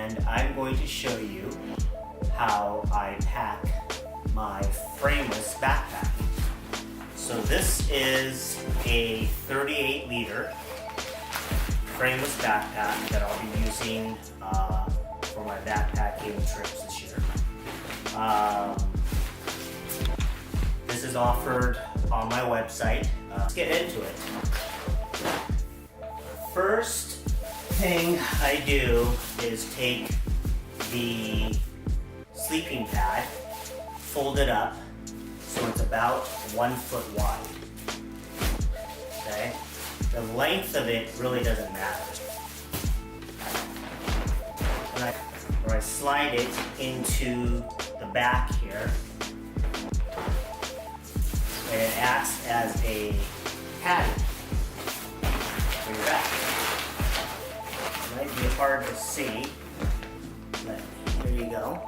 and I'm going to show you how I pack my frameless backpack. So this is a 38 liter frameless backpack that I'll be using for my backpacking trips this year. This is offered on my website. Let's get into it. First thing I do is take the sleeping pad, fold it up so it's about 1 foot wide. Okay? The length of it really doesn't matter. Where I slide it into the back here, and it acts as a padding for your back. It might be hard to see, but here you go.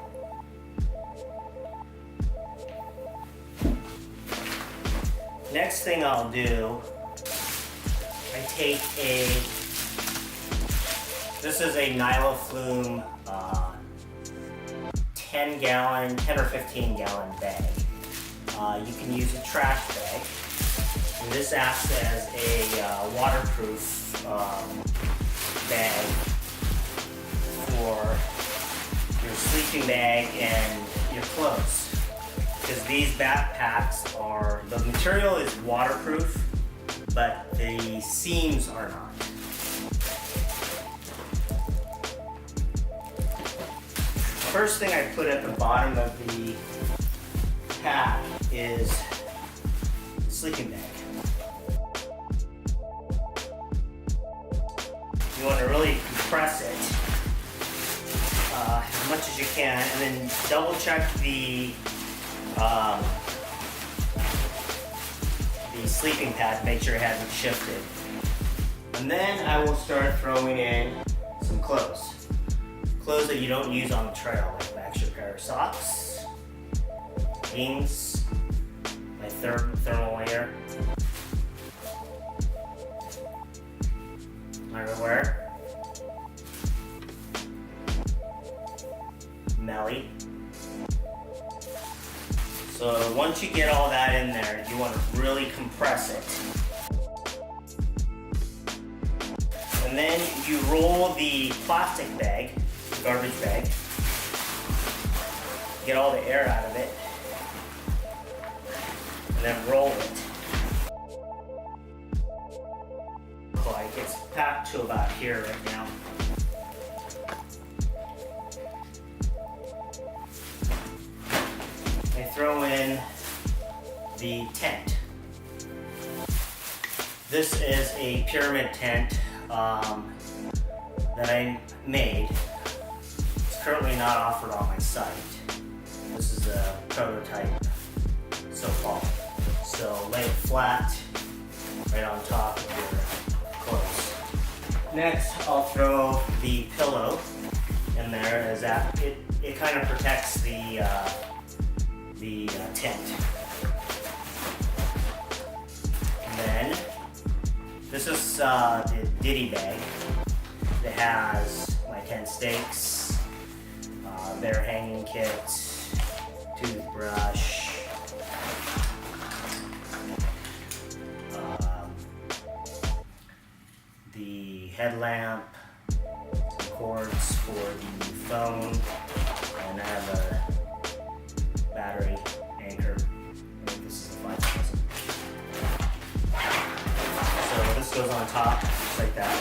Next thing I'll do, I take this is a Nylaflume 10 or 15 gallon bag. You can use a trash bag. And this acts as a waterproof bag for your sleeping bag and your clothes. Because these backpacks the material is waterproof, but the seams are not. First thing I put at the bottom of the pack is the sleeping bag. You want to really compress it as much as you can, and then double check the sleeping pad, make sure it hasn't shifted. And then I will start throwing in some clothes. Clothes that you don't use on the trail, like an extra pair of socks, jeans, my thermal layer, my underwear, melly. So once you get all that in there, you want to really compress it. And then you roll the plastic bag, garbage bag, get all the air out of it, and then roll it. Like it's packed to about here right now. I throw in the tent. This is a pyramid tent that I made. It's currently not offered on my site. This is a prototype so far. So lay it flat right on top of your clothes. Next, I'll throw the pillow in there, as that it kind of protects the tent. And then this is the ditty bag that has my tent stakes, bear hanging kit, toothbrush, the headlamp, cords for the phone, and I have a battery anchor. I think this is a 5000. So this goes on top, just like that.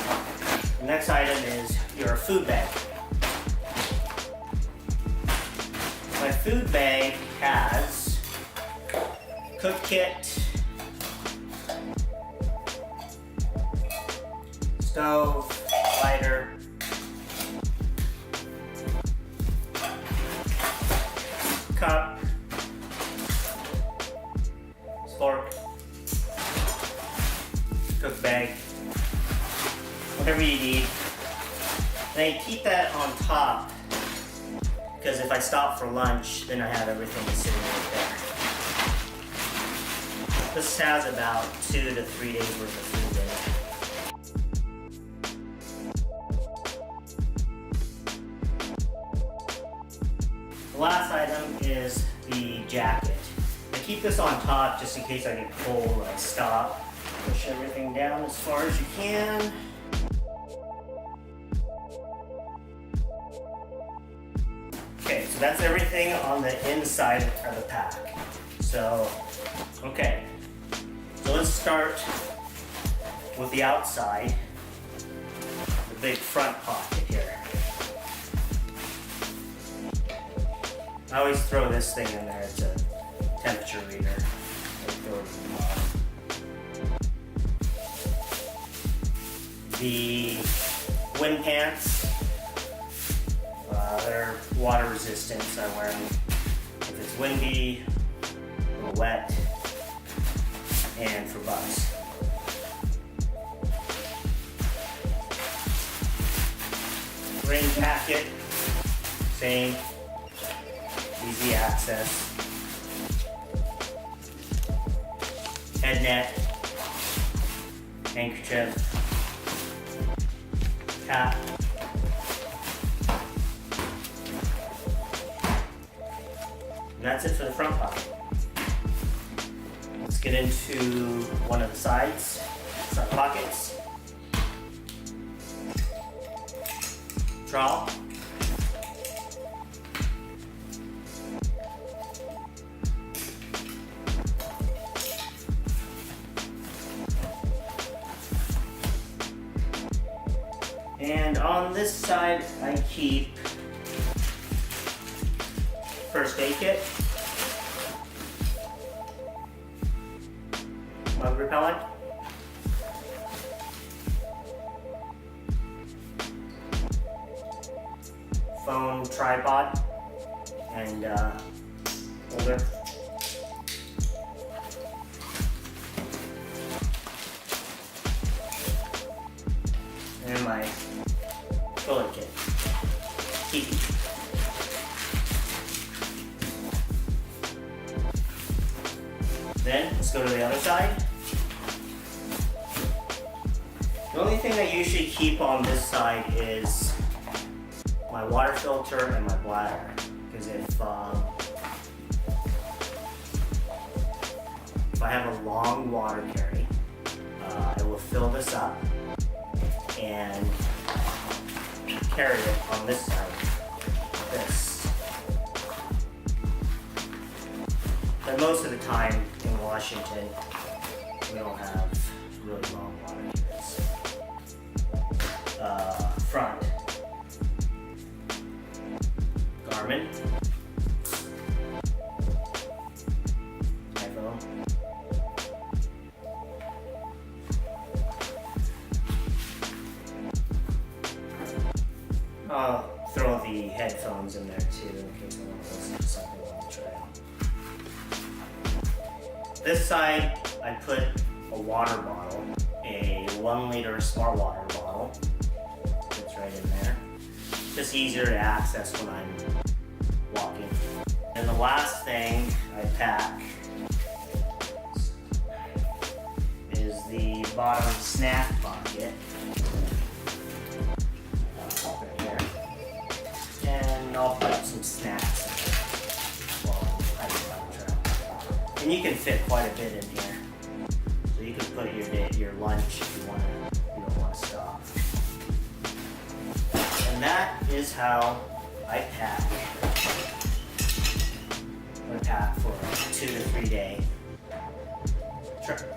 The next item is your food bag. My food bag has cook kit, stove, lighter, cup, fork, cook bag, whatever you need. And I keep that on top because if I stop for lunch, then I have everything sitting right there. This has about 2 to 3 days worth of food in it. The last item is the jacket. I keep this on top just in case I get cold. I stop, push everything down as far as you can. Okay, so that's everything on the inside of the pack. So, okay. So let's start with the outside, the big front pocket here. I always throw this thing in there. It's a temperature reader. The wind pants, they're water resistant, so I wear them if it's windy or wet, and for bugs. Rain jacket, same, easy access. Head net, handkerchief, cap. And that's it for the front pocket. Let's get into one of the side pockets. Trowel. And on this side, I keep first aid kit, bug repellent, phone tripod, and holder. And my toilet kit. Kiki. Then let's go to the other side. The only thing I usually keep on this side is my water filter and my bladder, because if I have a long water carry, I will fill this up and carry it on this side, this. But most of the time in Washington, we don't have really long water carries. Front, Garmin, iPhone, I'll throw the headphones in there too in case I want to listen to something on the trail. This side, I put a water bottle, a 1 liter smart water bottle. It's right in there. Just easier to access when I'm walking. And the last thing I pack is the bottom snack pocket. Right here. And I'll put some snacks in there while I'm hiking down the trail. And you can fit quite a bit in here. So you can put your lunch if you don't want to stop. And that is how I pack. I pack for a 2 to 3 day trip.